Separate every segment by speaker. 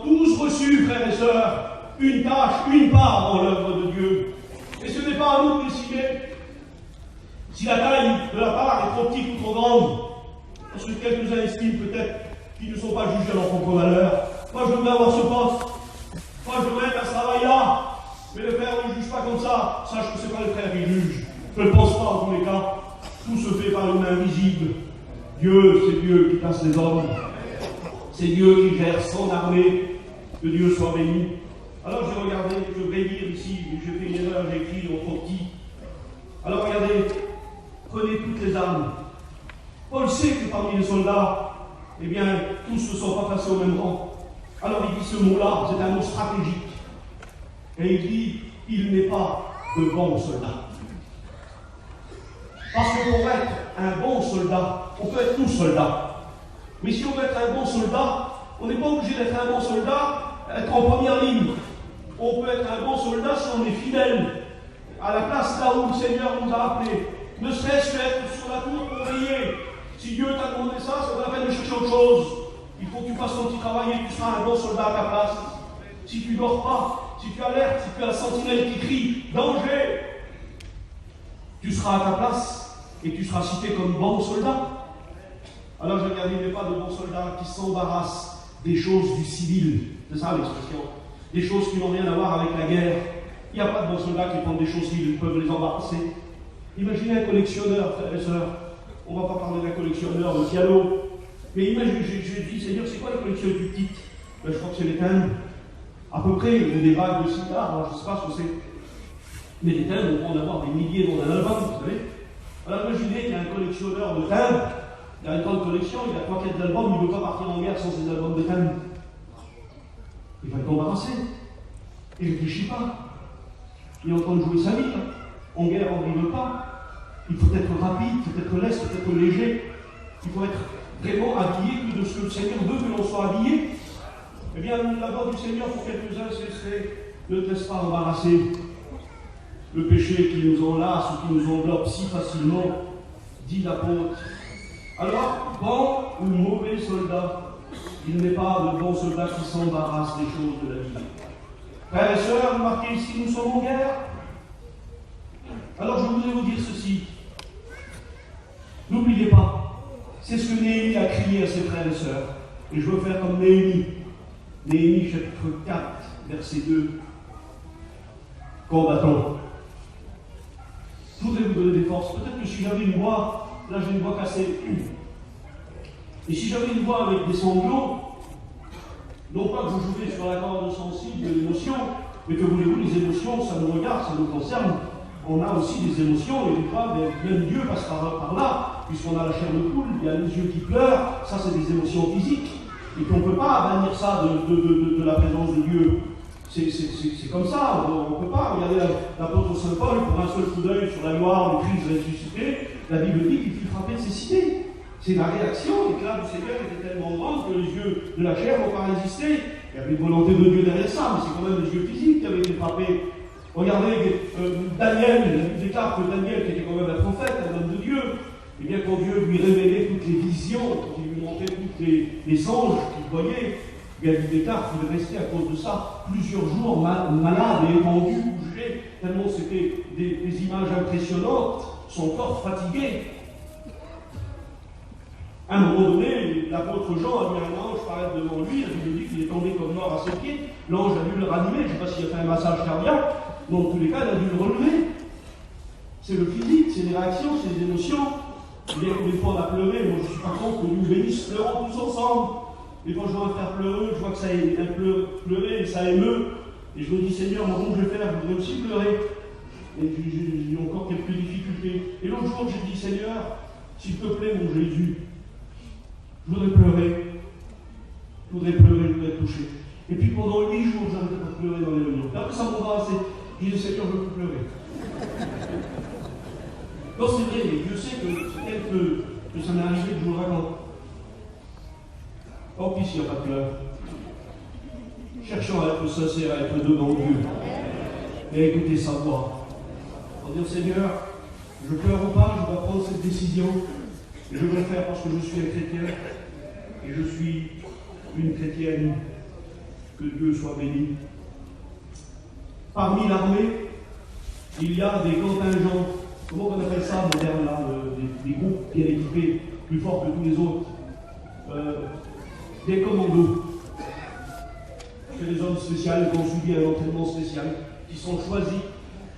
Speaker 1: tous reçu, frères et sœurs, une tâche, une part dans l'œuvre de Dieu. Et ce n'est pas à nous de décider si la taille de la part est trop petite ou trop grande. Parce que quelques-uns estiment peut-être qu'ils ne sont pas jugés à leur propre valeur. Moi, je voudrais avoir ce poste. Moi, je voudrais être à ce travail-là. Mais le Père ne juge pas comme ça. Sache que ce n'est pas le Père qui juge. Je ne pense pas en tous les cas. Tout se fait par une main visible. Dieu, c'est Dieu qui place les hommes. C'est Dieu qui gère son armée. Que Dieu soit béni. Alors j'ai regardé, je vais lire ici, j'ai fait une erreur, j'ai écrit en trop petit. Alors regardez, prenez toutes les armes. Paul sait que parmi les soldats, eh bien, tous ne sont pas placés au même rang. Alors il dit ce mot-là, c'est un mot stratégique. Et il dit, il n'est pas de bons soldats. Parce que pour être un bon soldat, on peut être tous soldats. Mais si on veut être un bon soldat, on n'est pas obligé d'être un bon soldat, être en première ligne. On peut être un bon soldat si on est fidèle à la place là où le Seigneur nous a appelés. Ne serait-ce qu'être sur la tour pour veiller. Si Dieu t'a demandé ça, ça vaut la peine de chercher autre chose. Il faut que tu fasses ton petit travail et tu seras un bon soldat à ta place. Si tu ne dors pas, si tu alertes, si tu as la sentinelle qui crie « Danger !» tu seras à ta place et tu seras cité comme bon soldat. Alors je regarde, il n'y a pas de bons soldats qui s'embarrassent des choses du civil. C'est ça l'expression. Des choses qui n'ont rien à voir avec la guerre. Il n'y a pas de bons soldats qui prennent des choses qui peuvent les embarrasser. Imaginez un collectionneur, frères et sœurs. On ne va pas parler d'un collectionneur de piano. Mais imaginez, j'ai dit, Seigneur, c'est quoi les collections plus petites? Ben, je crois que c'est les timbres. À peu près, ou des bagues de cigares, je ne sais pas ce que c'est. Mais les timbres, on peut en avoir des milliers dans un album, vous savez. Alors imaginez qu'il y a un collectionneur de timbres. Il a une grande collection, il a 3-4 albums, il ne veut pas partir en guerre sans ses albums de timbres. Il va être embarrassé. Il ne réfléchit pas. Il est en train de jouer sa vie. En guerre, on ne veut pas. Il faut être rapide, il faut être leste, il faut être léger. Il faut être vraiment habillé de ce que le Seigneur veut que l'on soit habillé. Eh bien, la voix du Seigneur pour quelques-uns, ce serait ne te laisse pas embarrasser. Le péché qui nous enlace ou qui nous enveloppe si facilement, dit l'apôtre. Alors, bon ou mauvais soldat, il n'est pas de bons soldats qui s'embarrassent des choses de la vie. Frères et sœurs, remarquez ici, nous sommes en guerre. Alors je voudrais vous dire ceci. N'oubliez pas, c'est ce que Néhémie a crié à ses frères et sœurs. Et je veux faire comme Néhémie. Néhémie chapitre 4, verset 2. Combattons. Je voudrais vous donner des forces. Peut-être que si j'avais une voix, là j'ai une voix cassée. Et si j'avais une voix avec des sanglots, non pas que je jouais sur la corde sensible de l'émotion, mais que voulez-vous, les émotions, ça nous regarde, ça nous concerne. On a aussi des émotions, et des fois, même Dieu passe par là, puisqu'on a la chair de poule, il y a les yeux qui pleurent, ça c'est des émotions physiques, et qu'on ne peut pas bannir ça de la présence de Dieu. C'est comme ça, on ne peut pas. Regardez l'apôtre Saint Paul, pour un seul coup d'œil sur la gloire du Christ ressuscité, la Bible dit qu'il fut frappé de cécité. C'est la réaction, l'éclat du Seigneur était tellement grande que les yeux de la chair n'ont pas résisté. Il y avait une volonté de Dieu derrière ça, mais c'est quand même les yeux physiques qui avaient été frappés. Regardez Daniel, la Bible déclare que Daniel, qui était quand même un prophète, un homme de Dieu, eh bien quand Dieu lui révélait toutes les visions, quand il lui montrait tous les anges qu'il voyait, il y a des déclare qu'il est resté à cause de ça plusieurs jours malade et étendu, bougé, tellement c'était des images impressionnantes, son corps fatigué. À un moment donné, l'apôtre Jean a vu un ange paraître devant lui, la Bible dit qu'il est tombé comme mort à ses pieds, l'ange a dû le ranimer, je ne sais pas s'il a fait un massage cardiaque, mais en tous les cas, il a dû le relever. C'est le physique, c'est les réactions, c'est les émotions. Des fois on a pleuré, moi je suis pas contre que nous bénissent, pleurons tous ensemble. Des fois je vois un frère pleureux, je vois que ça pleurer et ça émeut. Et je me dis, Seigneur, moi, comment je vais faire? Je voudrais aussi pleurer. Et j'ai encore quelques difficultés. Et l'autre jour, j'ai dit, Seigneur, s'il te plaît, mon Jésus, je voudrais pleurer. Je voudrais être touché. Et puis pendant 8 jours, j'arrêtais pas de pleurer dans les réunions. Après ça m'embrassait. Je dis, Seigneur, je veux plus pleurer. Non, c'est vrai, mais Dieu sait que ça m'est arrivé que je vous le raconte. Or, ici, il n'y a pas de pleurs. Cherchons à être sincères, à être devant Dieu. Et à écouter sa voix. Pour dire, Seigneur, je pleure ou pas, je dois prendre cette décision. Et je veux le faire parce que je suis un chrétien. Et je suis une chrétienne. Que Dieu soit béni. Parmi l'armée, il y a des contingents, comment on appelle ça moderne là, des groupes bien équipés, plus forts que tous les autres, des commandos. C'est des hommes spéciaux qui ont subi un entraînement spécial, qui sont choisis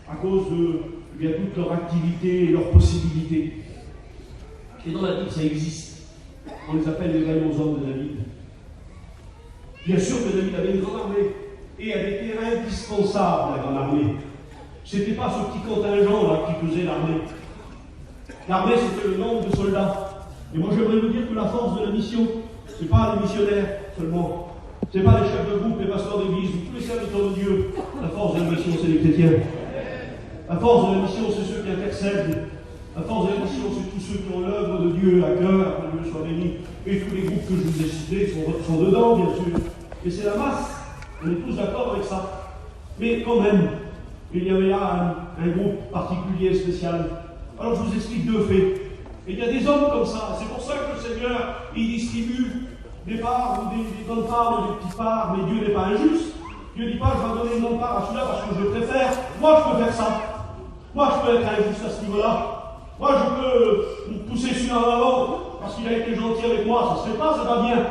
Speaker 1: à cause de toute leur activité et leurs possibilités. Et dans la Bible, ça existe. On les appelle les vaillants hommes de David. Bien sûr que David avait une grande armée, et elle était indispensable, la grande armée. Ce n'était pas ce petit contingent là qui faisait l'armée. L'armée, c'était le nombre de soldats. Et moi, j'aimerais vous dire que la force de la mission, ce n'est pas les missionnaires seulement. Ce n'est pas les chefs de groupe, les pasteurs d'église, tous les serviteurs de Dieu. La force de la mission, c'est les chrétiens. La force de la mission, c'est ceux qui intercèdent. La force de la mission, c'est tous ceux qui ont l'œuvre de Dieu à cœur, que Dieu soit béni. Et tous les groupes que je vous ai cités sont dedans, bien sûr. Et c'est la masse. On est tous d'accord avec ça. Mais quand même, il y avait là un groupe particulier, spécial. Alors je vous explique deux faits. Et il y a des hommes comme ça. C'est pour ça que le Seigneur, il distribue des parts ou des bonnes parts ou des petites parts. Mais Dieu n'est pas injuste. Dieu ne dit pas, je vais donner une bonne part à celui-là parce que je préfère. Moi, je peux faire ça. Moi, je peux être injuste à ce niveau-là. Moi, je peux me pousser celui-là en avant parce qu'il a été gentil avec moi. Ça se fait pas, ça va bien.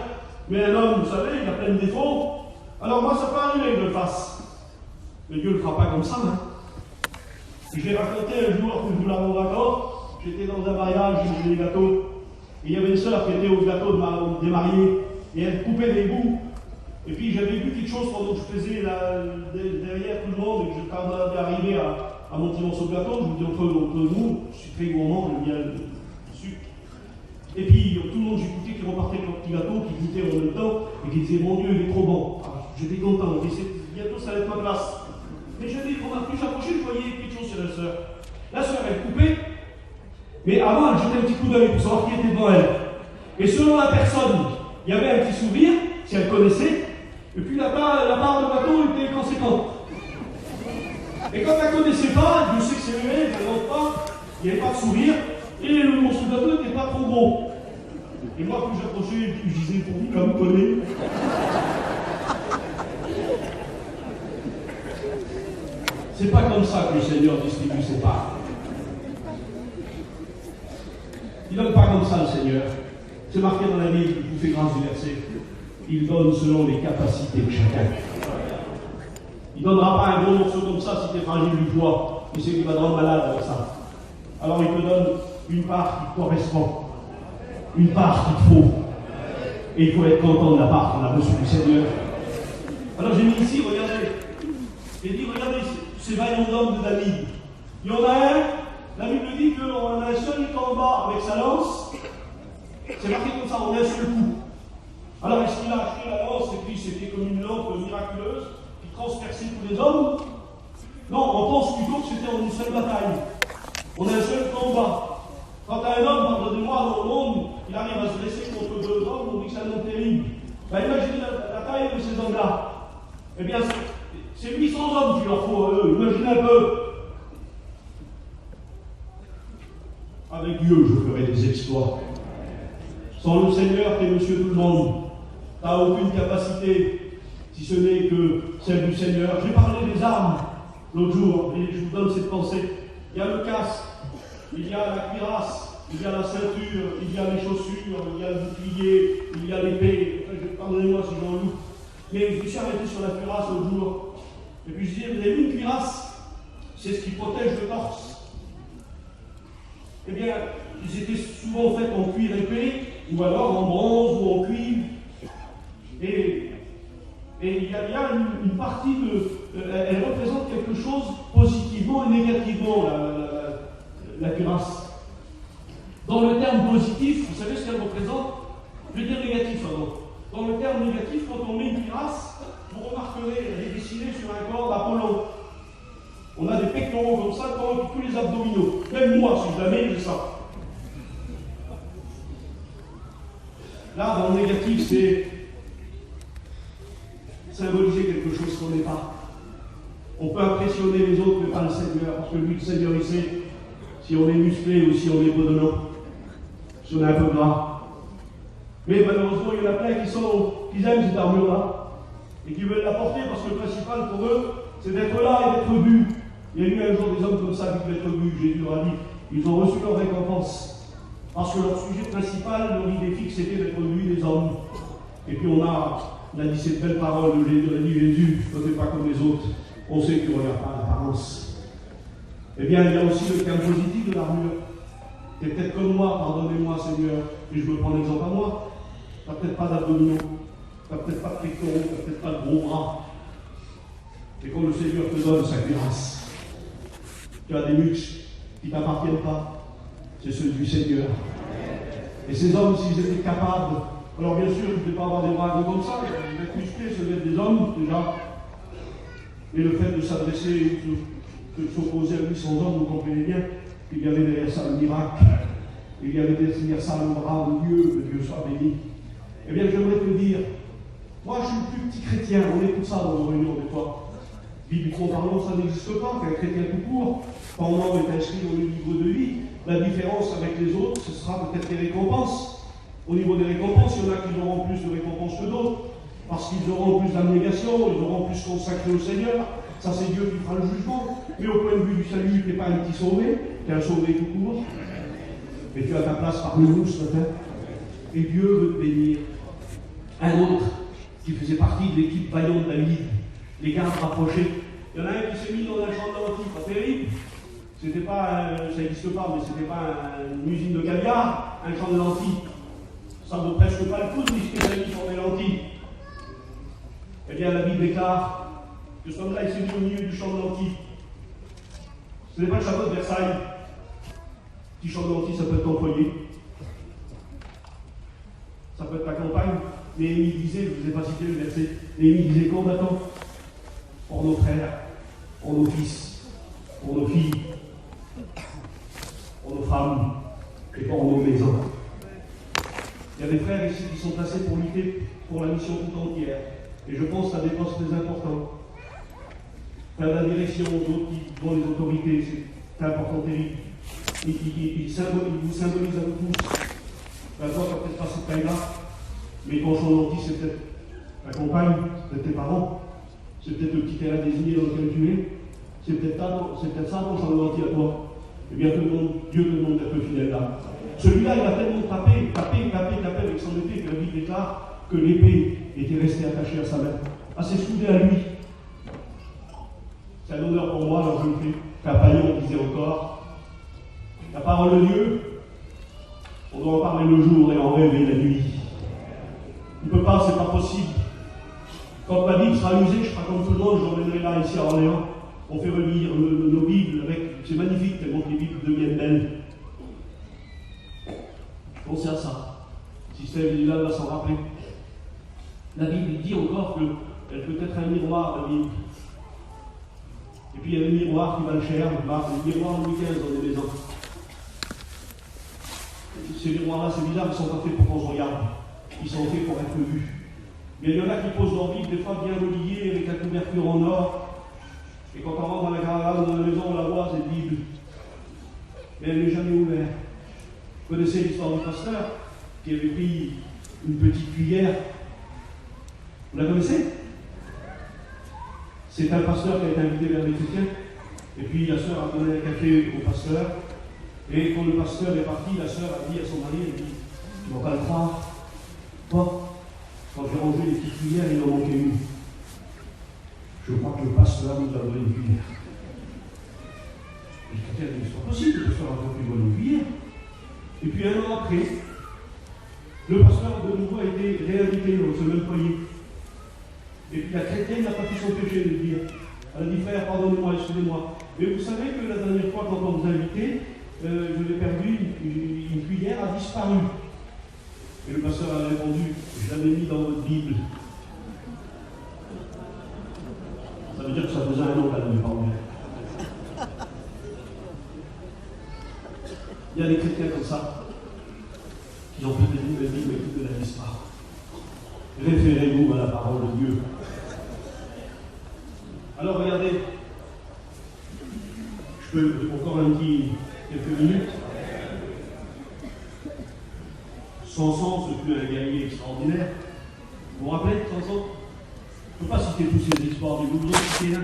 Speaker 1: Mais un homme, vous savez, il a plein de défauts. Alors moi, ça peut arriver que je le fasse. Mais Dieu ne le fera pas comme ça. Hein. J'ai raconté un jour que je vous l'avais d'accord. J'étais dans un mariage, j'ai faisais des gâteaux. Et il y avait une sœur qui était au gâteau des mariés. Et elle coupait des bouts. Et puis j'avais vu quelque chose pendant que je faisais derrière tout le monde et que je tardais d'arriver à mon petit morceau de gâteau. Je vous dis entre nous, je suis très gourmand, j'aime bien le sucre. Et puis tout le monde, j'écoutais qui repartait avec leur petit gâteau, qui goûtait en même temps et qui disait mon Dieu, il est trop bon. Alors, j'étais content, bientôt ça allait être ma place. Mais j'avais plus j'approchais, je voyais quelque chose sur la sœur. La sœur, elle coupait, mais avant, elle jetait un petit coup d'œil pour savoir qui était devant elle. Et selon la personne, il y avait un petit sourire, si elle connaissait, et puis la part de gâteau était conséquente. Et quand elle ne connaissait pas, Dieu sait que c'est vrai, elle n'entend pas, il n'y avait pas de sourire, et le morceau de gâteau n'était pas trop gros. Et moi, plus j'approchais, plus je disais, pour vous, comme vous connaissez. C'est pas comme ça que le Seigneur distribue ses parts. Il ne donne pas comme ça, le Seigneur. C'est marqué dans la Bible, je vous fais grâce du verset. Il donne selon les capacités de chacun. Il ne donnera pas un gros morceau comme ça si tu es fragile du poids. Il sait qu'il va te rendre malade avec ça. Alors il te donne une part qui te correspond. Une part qu'il te faut. Et il faut être content de la part qu'on a reçue du Seigneur. Alors j'ai mis ici, regardez. J'ai dit, regardez ces vaillants hommes de David. Il y en a un, la Bible dit qu'on a un seul combat avec sa lance. C'est marqué comme ça, on a un seul coup. Alors est-ce qu'il a acheté la lance et puis c'était comme une lampe miraculeuse qui transperçait tous les hommes? Non, on pense plutôt que c'était en une seule bataille. On a un seul combat. Quand un homme, pardonnez-moi, dans le monde, il arrive à se dresser contre deux hommes, on dit que c'est un homme terrible. Ben, imaginez la taille de ces hommes-là. Eh bien, c'est 800 hommes qu'il leur faut à eux. Imaginez un peu. Avec Dieu, je ferai des exploits. Sans le Seigneur, tu es monsieur tout le monde. Tu n'as aucune capacité, si ce n'est que celle du Seigneur. J'ai parlé des armes l'autre jour, et je vous donne cette pensée. Il y a le casque, il y a la cuirasse, il y a la ceinture, il y a les chaussures, il y a le bouclier, il y a l'épée. Pardonnez-moi si j'en loupe. Mais je me suis arrêté sur la cuirasse l'autre jour. Et puis je disais, vous avez vu une cuirasse? C'est ce qui protège le torse. Eh bien, ils étaient souvent faits en cuir épais, ou alors en bronze ou en cuivre. Et il y a une partie elle représente quelque chose positivement et négativement, la cuirasse. Dans le terme positif, vous savez ce qu'elle représente? Je vais dire négatif avant. Dans le terme négatif, quand on met une cuirasse, vous remarquerez, elle est dessinée sur un corps d'Apollon. On a des pectoraux comme ça, tous les abdominaux. Même moi, si je la mets, j'ai ça. Là, dans le négatif, c'est symboliser quelque chose qu'on n'est pas. On peut impressionner les autres, mais pas le Seigneur, parce que lui, le Seigneur, il sait si on est musclé ou si on est bedonnant, si on est un peu gras. Mais malheureusement, il y en a plein qui aiment cette armure-là. et qui veulent l'apporter parce que le principal pour eux, c'est d'être là et d'être vus. Il y a eu un jour des hommes comme ça qui voulaient être vus, Jésus leur a dit, ils ont reçu leur récompense. Parce que leur sujet principal, leur idée fixe, c'était d'être vus des hommes. Et puis on a dit cette belle parole de Jésus, on a dit Jésus, ne fais pas comme les autres, on sait que tu ne regardes pas l'apparence. Eh bien, il y a aussi le terme positif de l'armure. Tu es peut-être comme moi, pardonnez-moi Seigneur, et je me prends l'exemple à moi. Tu n'as peut-être pas d'abdominaux, tu n'as peut-être pas de pectoraux, tu n'as peut-être pas de gros bras. Et quand le Seigneur te donne sa grâce, tu as des muscles qui ne t'appartiennent pas, c'est ceux du Seigneur. Et ces hommes, s'ils étaient capables, alors bien sûr, ils ne devaient pas avoir des bras comme ça, être musclés, ce sont des hommes déjà. Et le fait de s'adresser, de s'opposer à 800 hommes, vous comprenez bien qu'il y avait derrière ça le miracle, il y avait derrière ça le bras de Dieu, que Dieu soit béni. Eh bien, j'aimerais te dire, moi je suis le plus petit chrétien, on est tout ça dans nos réunions des fois. Bibliquement parlant, ça n'existe pas, qu'un chrétien tout court, quand on est inscrit dans le livre de vie, la différence avec les autres, ce sera peut-être les récompenses. Au niveau des récompenses, il y en a qui auront plus de récompenses que d'autres, parce qu'ils auront plus d'abnégation, ils auront plus consacré au Seigneur. Ça, c'est Dieu qui fera le jugement. Mais au point de vue du salut, tu n'es pas un petit sauvé, tu es un sauvé tout court. Et tu as ta place parmi nous ce matin. Et Dieu veut te bénir. Un autre qui faisait partie de l'équipe vaillante de David, les gardes rapprochés. Il y en a un qui s'est mis dans un champ de lentilles, pas terrible. C'était pas, ça n'existe pas, mais c'était pas une usine de caviar, un champ de lentilles. Ça ne vaut presque pas le coup de spécialiste pour des lentilles. Eh bien, la Bible déclare que ce homme-là, il s'est mis au milieu du champ de lentilles. Ce n'est pas le château de Versailles. Petit champ de lentilles, ça peut être ton foyer. Ça peut être ta campagne. Néhémie disait, je ne vous ai pas cité le verset, Néhémie disait, combattants pour nos frères, pour nos fils, pour nos filles, pour nos femmes et pour nos maisons. Il y a des frères ici qui sont placés pour lutter pour la mission tout entière. Et je pense à des postes très importants. Plein la direction, d'autres qui vont les autorités, c'est important, terrible. Ils vous symbolisent à vous tous. Ben, toi, tu n'as peut-être pas cette taille-là, mais ton champ d'anti, c'est peut-être ta compagne, c'est peut-être tes parents, c'est peut-être le petit terrain désigné dans lequel tu es, c'est peut-être ça ton champ d'anti à toi. Eh bien, Dieu te demande d'être fidèle là. Celui-là, il a tellement tapé avec son épée que la Bible déclare que l'épée était restée attachée à sa main. Assez soudée à lui. C'est un honneur pour moi, alors je le fais. Capaillon disait encore, la parole de Dieu, on doit en parler le jour et en rêver la nuit. On ne peut pas, c'est pas possible. Quand ma Bible sera usée, je ferai comme tout le monde, je l'emmènerai là, ici à Orléans. On fait relire nos Bibles avec. C'est magnifique tellement que les Bibles deviennent belles. Pensez à ça. Si c'est là, va s'en rappeler. La Bible dit encore qu'elle peut être un miroir, la Bible. Et puis il y a le miroir qui va le cher, le miroir Louis XV dans les maisons. Ces miroirs-là, c'est bizarre, ils ne sont pas faits pour qu'on se regarde. Ils sont faits pour être vus. Mais il y en a qui posent leur Bible, des fois bien reliée, avec la couverture en or. Et quand on rentre dans la caravane, dans la maison, on la voit, cette Bible. Mais elle n'est jamais ouverte. Vous connaissez l'histoire du pasteur qui avait pris une petite cuillère. Vous la connaissez? C'est un pasteur qui a été invité vers les chrétiens. Et puis la sœur a donné un café au pasteur. Et quand le pasteur est parti, la sœur a dit à son mari, elle dit, tu ne vas pas le croire. Moi, quand j'ai rangé les petites cuillères, il en manquait une. Je crois que le pasteur nous a donné une cuillère. Les chrétiens disent, c'est pas possible, le pasteur a donné une cuillère. Et puis un an après, le pasteur de nouveau a été réinvité dans ce même foyer. Et puis la chrétienne n'a pas pu s'empêcher de dire. Elle a dit, frère, pardonnez-moi, excusez-moi. Mais vous savez que la dernière fois, quand on vous a invité, je l'ai perdu, une cuillère a disparu. Et le pasteur a répondu, je l'avais mis dans votre Bible. Ça veut dire que ça faisait un an qu'elle n'avait pas ouvert. Il y a des chrétiens comme ça, qui ont peut-être lu la Bible et qui ne la lisent pas. Référez-vous à la parole de Dieu. Alors regardez, je peux encore quelques minutes. Samson, ce fut un guerrier extraordinaire. Vous vous rappelez de Samson? Je ne peux pas citer tous ces exploits, mais vous en citez un.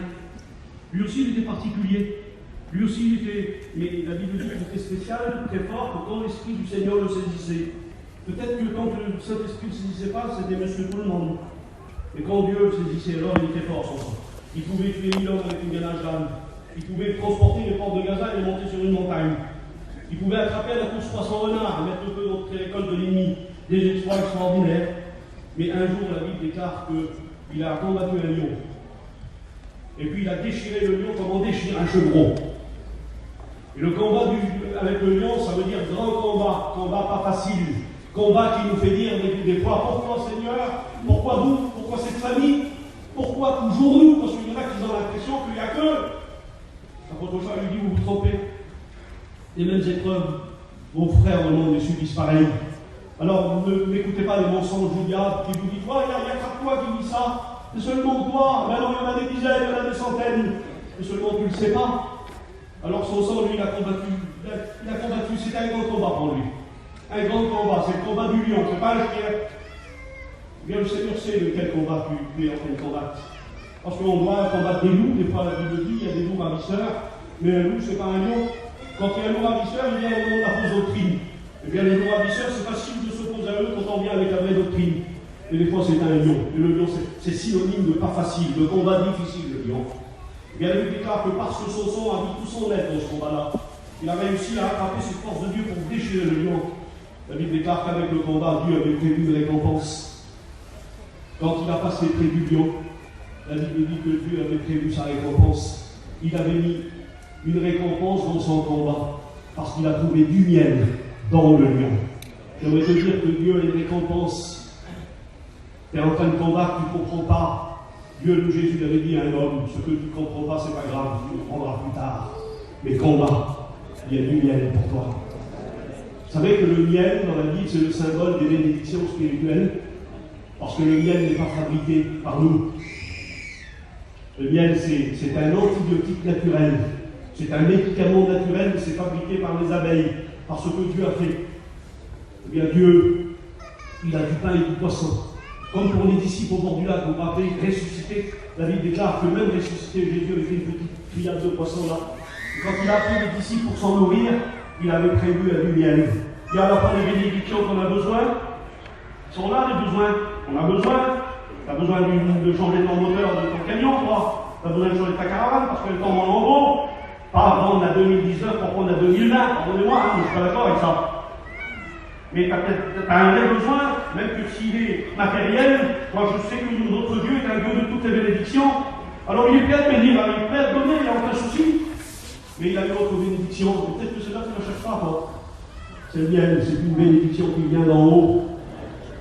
Speaker 1: Lui aussi, il était particulier. Lui aussi, il était, mais la Bible dit qu'il était spécial, très fort, quand l'Esprit du Seigneur le saisissait. Peut-être que quand le Saint-Esprit ne le saisissait pas, c'était monsieur tout le monde. Et quand Dieu le saisissait, alors il était fort, son sang. Il pouvait tuer 1000 hommes avec une gainage d'âne. Il pouvait transporter les portes de Gaza et les monter sur une montagne. Il pouvait attraper à la course 300 renards et mettre le feu dans les récoltes de l'ennemi. Des exploits extraordinaires. Mais un jour, la Bible déclare qu'il a combattu un lion. Et puis il a déchiré le lion comme on déchire un chevreau. Et le combat avec le lion, ça veut dire grand combat pas facile. Combat qui nous fait dire des fois, pourquoi Seigneur? Pourquoi nous? Pourquoi cette famille? Pourquoi toujours nous? Parce qu'il y en a qui ont l'impression qu'il n'y a que. L'apôtre Paul lui dit, vous vous trompez. Les mêmes épreuves, vos frères au monde les subissent pareil. Alors ne m'écoutez pas les mensonges du diable qui vous dit, il n'y a qu'à toi qui dit ça. C'est seulement toi. Ben non, il y en a des dizaines, il y en a des centaines. Mais seulement tu ne le sais pas. Alors son sang, lui, il a combattu. Il a combattu, c'était un grand combat pour lui. Un grand combat, c'est le combat du lion, c'est pas le chien. Bien, le Seigneur sait de quel combat tu es en train de combattre. Parce qu'on doit combattre des loups, des fois la Bible dit, il y a des loups ravisseurs, mais un loup, c'est pas un lion. Quand il y a un loup ravisseur, il vient au nom de la fausse doctrine. Et bien, les loups ravisseurs, c'est facile de s'opposer à eux quand on vient avec la vraie doctrine. Et des fois, c'est un lion. Et le lion, c'est synonyme de pas facile, de combat difficile, le lion. Et bien, la Bible déclare que parce que son sang a mis tout son être dans ce combat-là, il a réussi à attraper cette force de Dieu pour déchirer le lion. La Bible déclare qu'avec le combat, Dieu avait prévu une récompense. Quand il a passé près du lion, la Bible dit que Dieu avait prévu sa récompense. Il avait mis une récompense dans son combat, parce qu'il a trouvé du miel dans le lion. J'aimerais te dire que Dieu a une récompense. Tu es en train de combattre, tu ne comprends pas. Dieu, Jésus l'avait dit à un homme, ce que tu ne comprends pas, c'est pas grave, tu le comprendras plus tard. Mais combat, il y a du miel pour toi. Vous savez que le miel, dans la Bible, c'est le symbole des bénédictions spirituelles, parce que le miel n'est pas fabriqué par nous. Le miel, c'est un antibiotique naturel. C'est un médicament naturel, mais c'est fabriqué par les abeilles, par ce que Dieu a fait. Eh bien, Dieu, il a du pain et du poisson. Comme pour les disciples au bord du lac, vous vous rappelez, ressuscité. La Bible déclare que même ressuscité, Jésus avait fait une petite criade de poisson là. Et quand il a appelé les disciples pour s'en nourrir, il avait prévu du miel. Il y a alors pas les bénédictions qu'on a besoin. Ils sont là, les besoins. On a besoin. Tu as besoin de changer le moteur de ton camion, toi. Tu as besoin de changer ta caravane parce qu'elle tombe en lambeaux. Pas vendre la 2019 pour prendre la 2020. Pardonnez-moi, je ne suis pas d'accord avec ça. Mais tu as un vrai besoin, même que s'il est matériel. Moi, je sais que notre Dieu est un Dieu de toutes les bénédictions. Alors, il est prêt à bénir, il est prêt à donner, il n'y a aucun souci. Mais il a une autre bénédiction. Peut-être que c'est là que tu ne cherches pas, toi. C'est le miel, c'est une bénédiction qui vient d'en haut.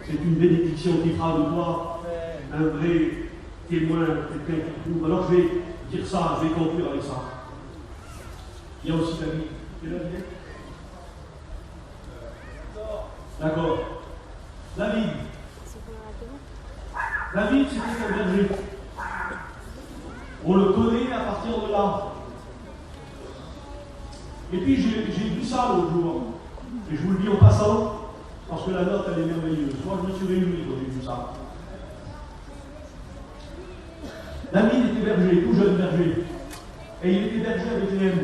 Speaker 1: C'est une bénédiction qui fera de toi un vrai témoin, quelqu'un qui trouve. Alors je vais dire ça, je vais conclure avec ça. Il y a aussi David. C'est là, David? D'accord. David. David, c'était un berger. On le connaît à partir de là. Et puis j'ai vu ça l'autre jour. Et je vous le dis en passant, parce que la note, elle est merveilleuse. Moi, je me suis réjoui quand j'ai vu ça. David était berger, tout jeune berger. Et il était berger à Bethléem.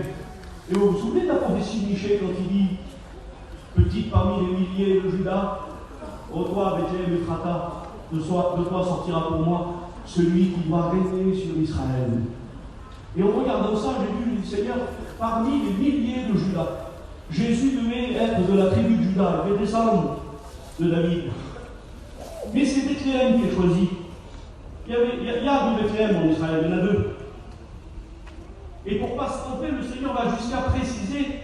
Speaker 1: Et vous vous souvenez de la prophétie de Michée quand il dit « Petite parmi les milliers de Judas, ô toi, Bethléem Ephrata, de toi sortira pour moi celui qui doit régner sur Israël. » Et en regardant ça, j'ai vu le Seigneur parmi les milliers de Judas. Jésus devait être de la tribu de Judas, il devait descendre de David. Mais c'est Bethléem qui est choisi. Il y a deux Bethléem en Israël, il y en a deux. Et pour ne pas se tromper, le Seigneur va jusqu'à préciser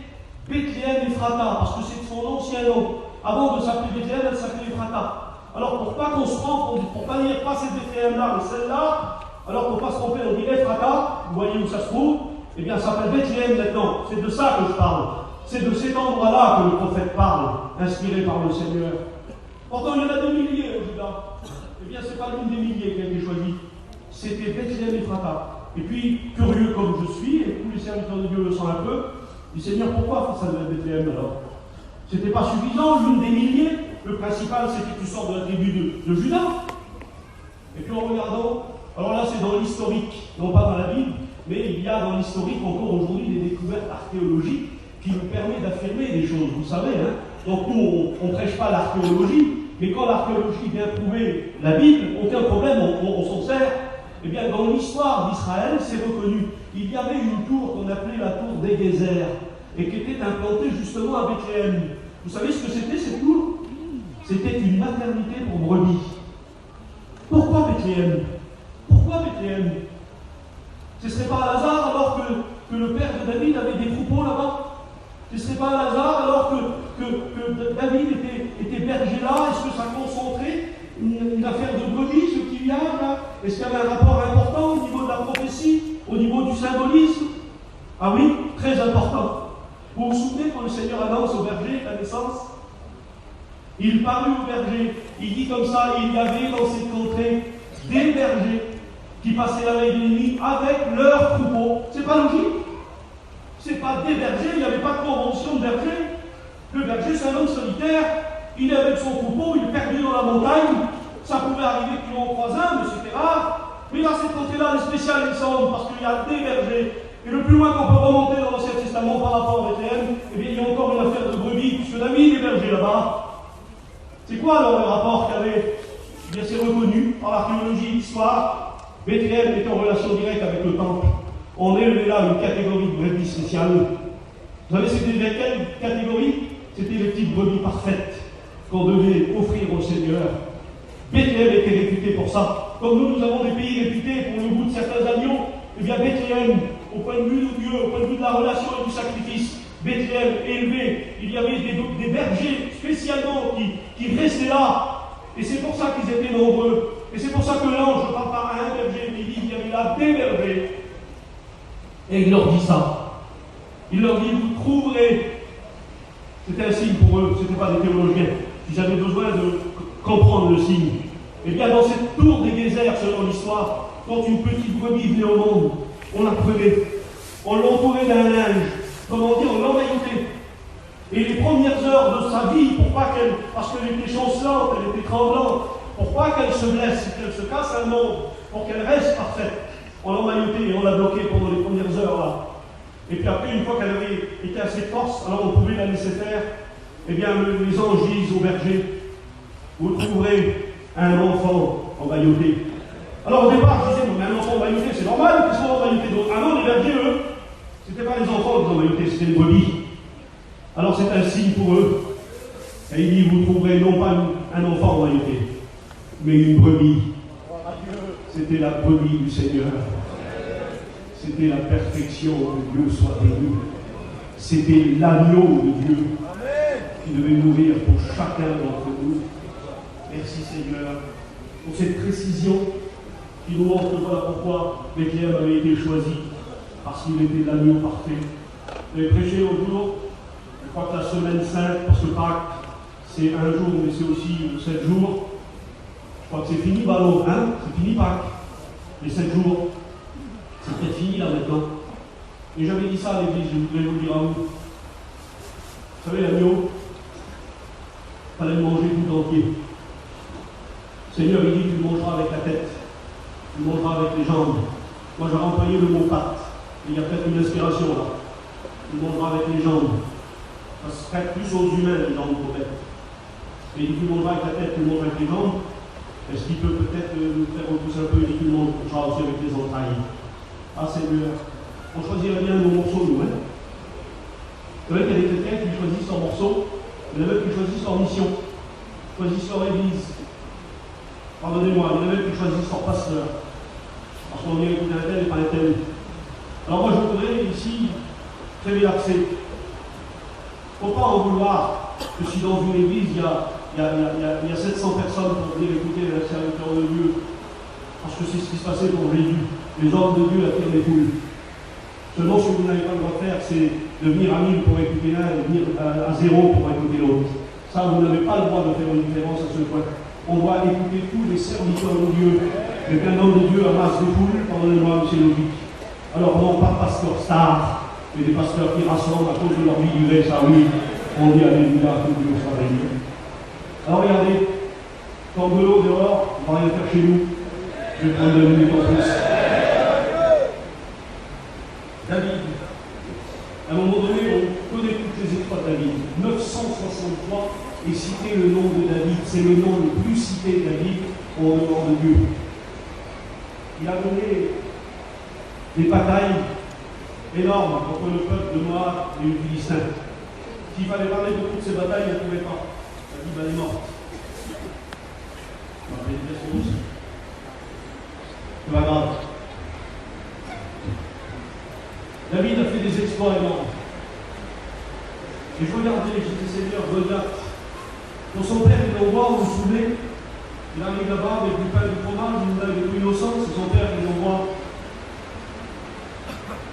Speaker 1: Bethléem Ephrata, parce que c'est son ancien nom. Avant de s'appeler Bethléem, elle s'appelait Ephrata. Alors pour pas qu'on se trompe, pour pas dire pas cette Bethléem-là, mais celle-là, alors pour ne pas se tromper, on dit Ephrata, vous voyez où ça se trouve, eh bien ça s'appelle Bethléem maintenant. C'est de ça que je parle. C'est de cet endroit-là que le prophète parle, inspiré par le Seigneur. Pourtant, il y en a des milliers au Juda. Eh bien, ce n'est pas l'une des milliers qui a été choisie. C'était Bethléem Ephrata. Et puis, curieux comme je suis, et tous les serviteurs de Dieu le sentent un peu, je dis Seigneur, pourquoi faire ça de Bethléem alors? C'était pas suffisant, l'une des milliers. Le principal, c'est que tu sors de la tribu de Juda. Et puis en regardant, Alors là, c'est dans l'historique, non pas dans la Bible, mais il y a dans l'historique encore aujourd'hui des découvertes archéologiques qui nous permettent d'affirmer des choses, vous savez. Hein. Donc nous, on ne prêche pas l'archéologie, mais quand l'archéologie vient prouver la Bible, aucun problème, on s'en sert. Eh bien, dans l'histoire d'Israël, c'est reconnu. Il y avait une tour qu'on appelait la tour d'Egezer, et qui était implantée justement à Bethléem. Vous savez ce que c'était cette tour? C'était une maternité pour brebis. Pourquoi Bethléem? Pourquoi Bethléem? Ce ne serait pas un hasard alors que le père de David avait des troupeaux là-bas? Ce ne serait pas un hasard alors que David était berger là? Est-ce que ça concentrait une affaire de brebis, ce qu'il y a là? Est-ce qu'il y avait un rapport important au niveau de la prophétie, au niveau du symbolisme? Ah oui, très important. Vous vous souvenez quand le Seigneur annonce au berger la naissance? Il parut au berger, il dit comme ça, il y avait dans cette contrée des bergers qui passaient la veille de nuit avec leurs troupeaux. C'est pas logique? C'est pas des bergers, il n'y avait pas de convention de berger. Le berger, c'est un homme solitaire, il est avec son troupeau, il est perdu dans la montagne. Ça pouvait arriver qu'il en croise un, mais c'était rare. Mais là, cette contrée-là, elle est spéciale, il semble, parce qu'il y a des bergers. Et le plus loin qu'on peut remonter dans l'Ancien Testament par rapport à Bethléem, eh bien, il y a encore une affaire de brebis, puisque David est berger là-bas. C'est quoi alors le rapport qu'il y avait? Eh bien, c'est reconnu par l'archéologie et l'histoire. Bethléem était en relation directe avec le temple. On élevait là une catégorie de brebis spéciale. Vous savez, c'était quelle catégorie? C'était les petites brebis parfaites qu'on devait offrir au Seigneur. Bethléem était réputé pour ça. Comme nous avons des pays réputés pour le goût de certains agneaux, eh bien Bethléem, au point de vue de Dieu, au point de vue de la relation et du sacrifice, Bethléem élevé, il y avait des bergers spécialement qui restaient là. Et c'est pour ça qu'ils étaient nombreux. Et c'est pour ça que l'ange ne parle pas à un berger, mais il dit qu'il y avait là des bergers. Et il leur dit ça. Il leur dit, vous trouverez. C'était un signe pour eux, ce n'étaient pas des théologiens. Ils avaient besoin de comprendre le signe. Et bien dans cette tour des déserts, selon l'histoire, quand une petite brebis venait au monde, on la prenait. On l'entourait d'un linge. Comment dire, on l'emmaillotait. Et les premières heures de sa vie, parce qu'elle était chancelante, elle était tremblante, pour pas qu'elle se blesse, qu'elle se casse un membre, pour qu'elle reste parfaite, on l'emmaillotait et on la bloquait pendant les premières heures là. Et puis après, une fois qu'elle avait été assez forte, alors on pouvait la laisser faire. Eh bien, les anges disent au berger, vous trouverez un enfant emmailloté. Alors au départ, je disais, mais un enfant emmailloté, c'est normal, qu'est-ce qu'on va emmailloter d'autre? Ah non, les bergers, eux, c'était pas les enfants qui emmaillotaient, c'était les brebis. Alors c'est un signe pour eux. Et il dit, vous trouverez non pas un enfant emmailloté, mais une brebis. C'était la brebis du Seigneur. C'était la perfection de Dieu soit béni. C'était l'agneau de Dieu qui devait mourir pour chacun d'entre nous. Merci Seigneur pour cette précision qui nous montre voilà pourquoi Bethléem avait été choisi, parce qu'il était l'agneau parfait. J'ai prêché l'autre jour, je crois que la semaine sainte, parce que Pâques, c'est un jour, mais c'est aussi 7 jours. Je crois que c'est fini, ballon, hein? C'est fini Pâques. Les 7 jours. C'est peut-être fini là maintenant. Et j'avais dit ça à l'église, je voudrais vous le dire à vous. Vous savez, l'agneau, il fallait le manger tout entier. Le Seigneur, il dit, tu le mangeras avec la tête. Tu le mangeras avec les jambes. Moi, j'aurais employé le mot patte. Il y a peut-être une inspiration là. Tu le mangeras avec les jambes. Ça se prête plus aux humains, les jambes pour être. Et il dit, tu le mangeras avec la tête, tu le mangeras avec les jambes. Est-ce qu'il peut peut-être nous faire repousser un peu? Il dit, tu le mangeras aussi avec les entrailles. Ah, Seigneur, on choisirait bien nos morceaux, nous, hein. Vous savez qu'il y a des chrétiens qui choisissent leurs morceaux, il y en a qui choisissent leur mission, choisissent leur église. Pardonnez-moi, il y en a qui choisissent leur pasteur. Parce qu'on vient écouter un tel et pas un tel. Alors moi, je voudrais ici, très relaxé. Il ne faut pas en vouloir que si dans une église, il y a 700 personnes pour venir écouter un serviteur de Dieu. Parce que c'est ce qui se passait pour Jésus. Les hommes de Dieu attirent les foules. Seulement, ce que vous n'avez pas le droit de faire, c'est de venir à 1000 pour écouter l'un et venir à 0 pour écouter l'autre. Ça, vous n'avez pas le droit de faire une différence à ce point. On doit écouter tous les serviteurs de Dieu. Mais qu'un homme de Dieu amasse des foules, pardonnez-moi, c'est logique. Alors, non, pas pasteur star, mais des pasteurs qui rassemblent à cause de leur vie du ça oui, on dit Alléluia, que Dieu soit béni. Alors, regardez, comme de l'eau dehors, on va rien faire chez nous. Je vais prendre 2 minutes en plus. David. À un moment donné, on connaît toutes les exploits de David. 963 et citer le nom de David. C'est le nom le plus cité de David au dehors de Dieu. Il a mené des batailles énormes contre le peuple de Moab et les Philistins. S'il fallait parler de toutes ces batailles, il ne pouvait pas. David est mort. On va appeler les personnes aussi. C'est pas grave. David a fait des exploits énormes. Et je regardais, je disais, Seigneur, regarde. Quand son père il l'envoie, vous vous souvenez, il arrive là-bas avec du pain et du fromage, il est le plus innocent, c'est son père qui l'envoie.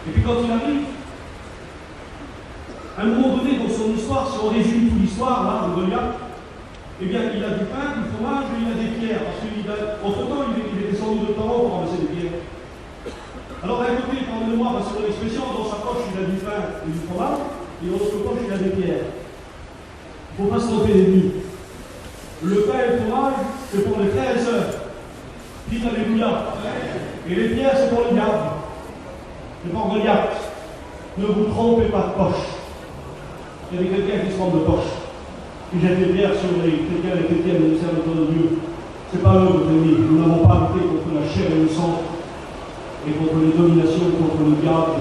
Speaker 1: Et puis quand il arrive, à un moment donné dans son histoire, si on résume toute l'histoire là, de Goliath, eh bien il a du pain, du fromage et il a des pierres, parce qu'entre-temps il est descendu de Pharaon pour ramasser des pierres. Alors d'un côté, pardonnez-moi, parce que l'expression, dans sa poche il a du pain et du fromage, et dans l'autre poche il a des pierres. Il ne faut pas se tromper d'ennemis. Le pain et le fromage, c'est pour les frères et sœurs. Dites alléluia. Et les pierres, c'est pour le diable. C'est pour Goliath. Ne vous trompez pas de poche. Il y avait quelqu'un qui se trompe de poche. Qui jette des pierres sur les chrétiens et les chrétiennes et les serviteurs de Dieu. Ce n'est pas eux, notre ennemi. Nous n'avons pas lutté contre la chair et le sang, et contre les dominations, et contre le diable.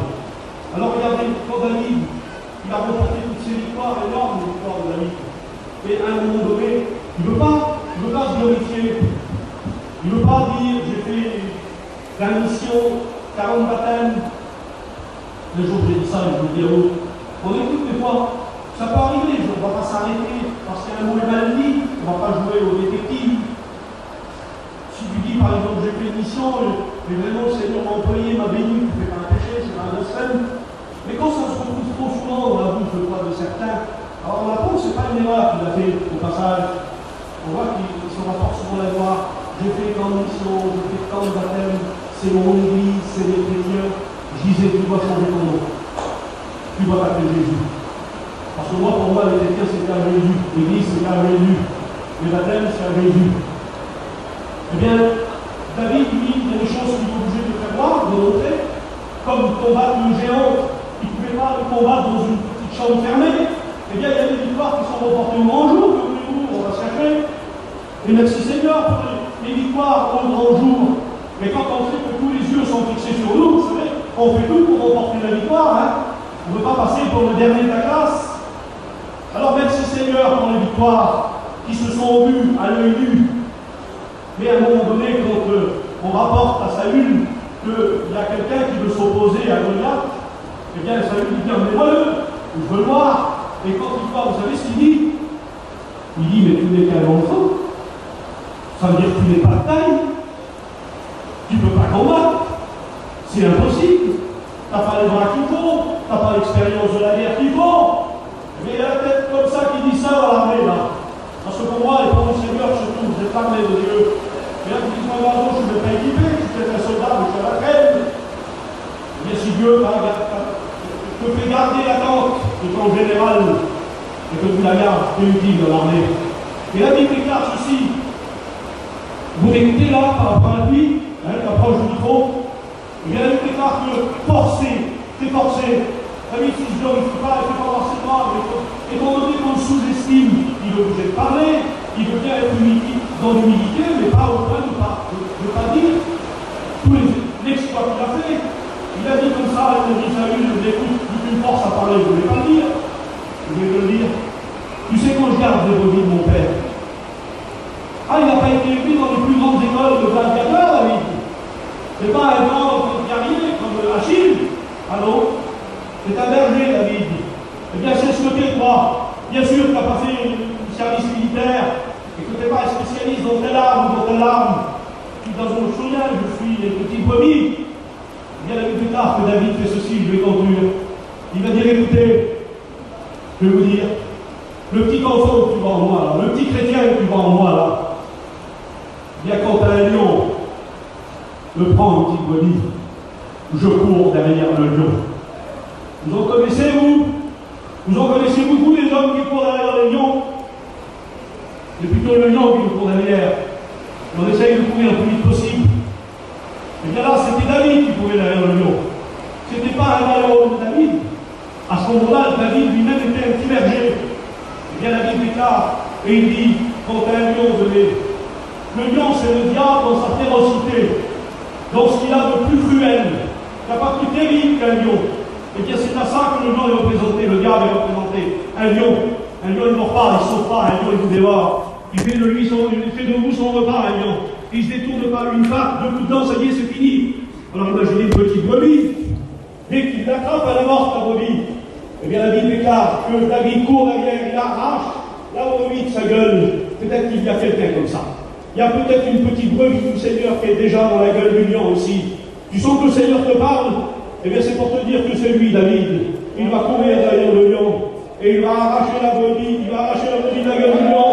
Speaker 1: Alors regardez, quand David, il a remporté toutes ces victoires énormes, les victoires de David. Et à un moment donné, il ne veut pas se glorifier. Il ne veut pas dire, j'ai fait la mission, 40 baptêmes. Le jour où j'ai dit ça, je vous le dis à vous. On écoute des fois, ça peut arriver, on ne va pas s'arrêter parce qu'un mot est mal dit, on ne va pas jouer au détective. Si tu dis par exemple, j'ai fait une mission, et vraiment le Seigneur m'a employé, m'a béni, tu ne fais pas un péché, c'est pas un blasphème. Mais quand ça se retrouve trop souvent dans la bouche, je crois, de certains, alors on apprend que ce n'est pas une erreur qu'il a fait au passage. On voit qu'il se rapporte souvent la loi. J'ai fait tant de missions, j'ai fait tant de baptêmes, c'est mon église, c'est les chrétiens. Je disais, tu dois changer ton nom. Tu dois t'appeler Jésus. Parce que moi, pour moi, les chrétiens, c'est à Jésus. L'église, c'est à Jésus. Les baptêmes, c'est à Jésus. Eh bien, David, lui, il y a des choses qu'il est obligé de faire voir, de montrer. Comme combattre le géant, il ne pouvait pas le combattre dans une petite chambre fermée. Eh bien, il y a des victoires qui sont remportées au grand jour, que nous, on va se chercher. Et merci Seigneur pour les victoires au grand jour. Mais quand on sait que tous les yeux sont fixés sur nous, vous savez, on fait tout pour remporter la victoire. Hein. On ne veut pas passer pour le dernier de la classe. Alors merci Seigneur pour les victoires qui se sont vues à l'œil nu. Mais à un moment donné, quand on rapporte à Saül qu'il y a quelqu'un qui veut s'opposer à Goliath, eh bien Saül dit bien, mais moi-le, je veux le voir. Et quand il voit, vous savez ce qu'il dit? Il dit, mais tu n'es qu'un enfant. Ça veut dire que tu n'es pas de taille. Tu ne peux pas combattre. C'est impossible. Tu n'as pas les bras qu'il faut. Tu n'as pas l'expérience de la guerre qu'il faut. Mais il y a la tête comme ça qui dit ça dans l'armée, là. Parce que pour moi, et pour mon Seigneur, surtout, vous êtes l'armée de Dieu. Et là, vous dites, moi, non, je ne vais pas équiper. Je suis peut-être un soldat, mais je suis à la traîne. Et bien, si Dieu te fait garder la tente de ton général, et que tu la gardes, c'est utile dans l'armée. Et la Bible déclare ceci. Vous écoutez là, par rapport à la pluie, l'approche du micro, et bien la Bible déclare que forcer, c'est forcer. La Bible ne se glorifie pas, elle ne fait pas avoir ses bras, mais étant donné qu'on le sous-estime, il veut vous être parlé, il veut bien être dans l'humilité, mais pas au point de ne pas dire tous l'exploit qu'il a fait. Il a dit comme ça, il a dit Saül, je l'écoute, une force à parler, je ne vais pas le dire. Je vais le dire. Tu sais quand je garde les brebis de mon père. Ah, il n'a pas été élevé dans les plus grandes écoles de gladiateurs, David. C'est pas un grand guerrier comme Achille. Ah non. C'est un berger, David. Eh bien, c'est ce que tu es, toi. Bien sûr, tu n'as pas fait un service militaire et que tu n'es pas un spécialiste dans telle arme ou dans telle arme. Tu dans mon souvenir, je suis les petits brebis. Il y a la plus tard que David fait ceci, je vais conclure. Il va dire, écoutez, je vais vous dire, le petit enfant que tu vois en moi, là, le petit chrétien que tu vois en moi, là, bien quand tu as un lion, me prends une petite brebis, je cours derrière le lion. Vous en connaissez, vous? Vous en connaissez beaucoup des hommes qui courent derrière les lions? C'est plutôt le lion qui nous court derrière. Et on essaye de courir le plus vite possible. Et bien là, c'était David qui courait derrière le lion. Ce n'était pas un malheureux de David. À ce moment-là, David lui-même était un petit berger. Et bien la Bible déclare, et il dit, quand un lion venait, le lion c'est le diable dans sa férocité, dans ce qu'il a de plus cruel. Il n'y a pas plus terrible qu'un lion. Et bien c'est à ça que le lion est représenté, le diable est représenté. Un lion il ne mord pas, il ne sauve pas, un lion il vous dévore. Il fait de vous son repas, un lion. Il ne se détourne pas une patte, deux coups de dents, ça y est, c'est fini. Alors imaginez une petite brebis. Dès qu'il l'attrape, elle est morte, la brebis. Eh bien la Bible déclare que David court derrière, il arrache la brebis de sa gueule. Peut-être qu'il y a quelqu'un comme ça. Il y a peut-être une petite brebis du Seigneur qui est déjà dans la gueule du lion aussi. Tu sens que le Seigneur te parle? Eh bien c'est pour te dire que c'est lui, David. Il va courir derrière le lion. Et il va arracher la brebis. Il va arracher la brebis de la gueule du lion.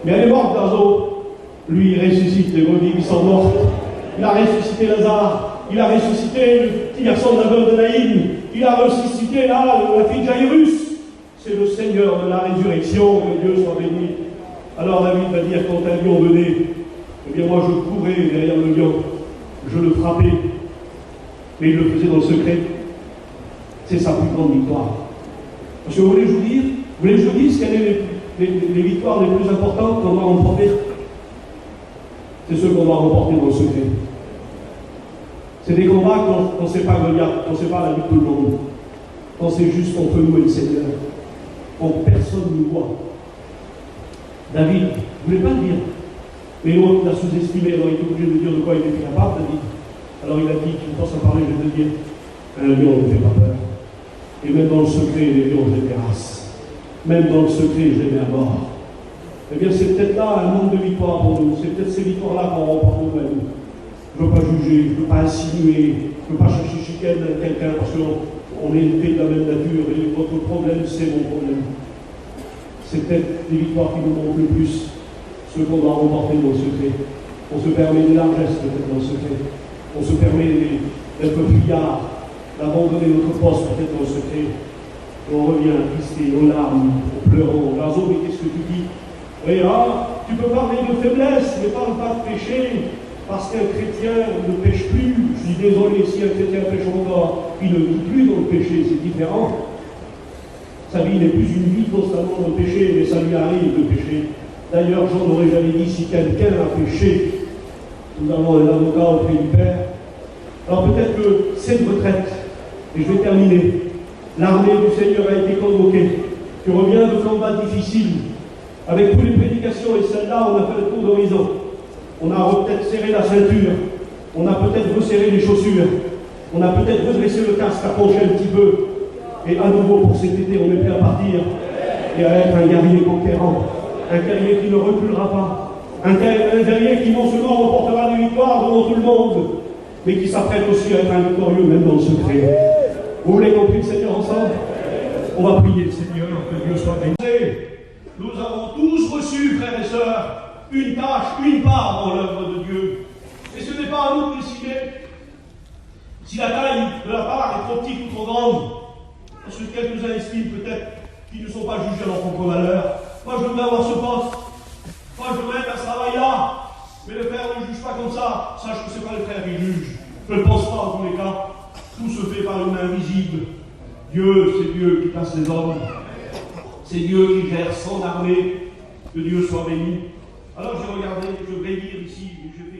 Speaker 1: Mais elle est morte, Dazo. Lui, il ressuscite les brebis qui sont mortes. Il a ressuscité Lazare. Il a ressuscité le petit garçon de la veuve de Naïm. Il a ressuscité là, la fille de Jairus. C'est le Seigneur de la résurrection, que Dieu soit béni. Alors David va dire, quand un lion venait, eh bien moi je courais derrière le lion, je le frappais, mais il le faisait dans le secret. C'est sa plus grande victoire. Parce que vous voulez que je vous dise quelles sont les victoires les plus importantes qu'on va remporter? C'est ceux qu'on va remporter dans le secret. C'est des combats quand c'est pas Goliath, quand c'est pas la vie de tout le monde, quand c'est juste contre nous et le Seigneur, quand personne ne nous voit. David, je ne voulais pas le dire, mais l'autre l'a sous-estimé, alors il était obligé de dire de quoi il était capable, David. Alors il a dit, tu me forces à parler, je vais te dire, un lion ne fait pas peur. Et même dans le secret, les lions, je les terrasse. Même dans le secret, je les mets à mort. Eh bien, c'est peut-être là un nombre de victoires pour nous. C'est peut-être ces victoires-là qu'on remporte nous-mêmes. Je ne veux pas juger, je ne veux pas insinuer, je ne veux pas chercher chez quelqu'un parce qu'on est élevé de la même nature et votre problème, c'est mon problème. C'est peut-être les victoires qui nous manquent le plus, ceux qu'on doit remporter dans le secret. On se permet des largesses peut-être dans le secret. On se permet d'être fuyard, d'abandonner notre poste peut-être dans le secret. Et on revient tristé, aux larmes, aux pleurant. Lazo, mais qu'est-ce que tu dis? Oui, tu peux parler de faiblesse, mais parle pas de péché. Parce qu'un chrétien ne pêche plus, je suis désolé, si un chrétien pêche encore, il ne vit plus dans le péché, c'est différent. Sa vie n'est plus une vie constamment dans le péché, mais ça lui arrive de pécher. D'ailleurs, Jean n'aurait jamais dit si quelqu'un a péché. Nous avons un avocat auprès du Père. Alors peut-être que cette retraite, et je vais terminer, l'armée du Seigneur a été convoquée. Tu reviens de combats difficiles, avec toutes les prédications, et celle-là, on a fait le tour d'horizon. On a peut-être serré la ceinture, on a peut-être resserré les chaussures, on a peut-être redressé le casque, approché un petit peu, et à nouveau pour cet été, on est prêt à partir et à être un guerrier conquérant, un guerrier qui ne reculera pas, un guerrier qui non seulement remportera des victoires devant tout le monde, mais qui s'apprête aussi à être un victorieux même dans le secret. Vous voulez qu'on prie le Seigneur ensemble? On va prier le Seigneur, que Dieu soit béni. Nous avons tous reçu, frères et sœurs, une tâche, une part dans l'œuvre de Dieu. Et ce n'est pas à nous de décider si la taille de la part est trop petite ou trop grande. Parce que quelques-uns estiment peut-être qu'ils ne sont pas jugés à leur propre valeur. Moi, je voudrais avoir ce poste. Moi, je voudrais être à ce travail-là. Mais le Père ne juge pas comme ça. Sache que ce n'est pas le Père qui juge. Je ne pense pas en tous les cas. Tout se fait par une main visible. Dieu, c'est Dieu qui place les hommes. C'est Dieu qui gère son armée. Que Dieu soit béni. Alors j'ai regardé, je vais lire ici, je vais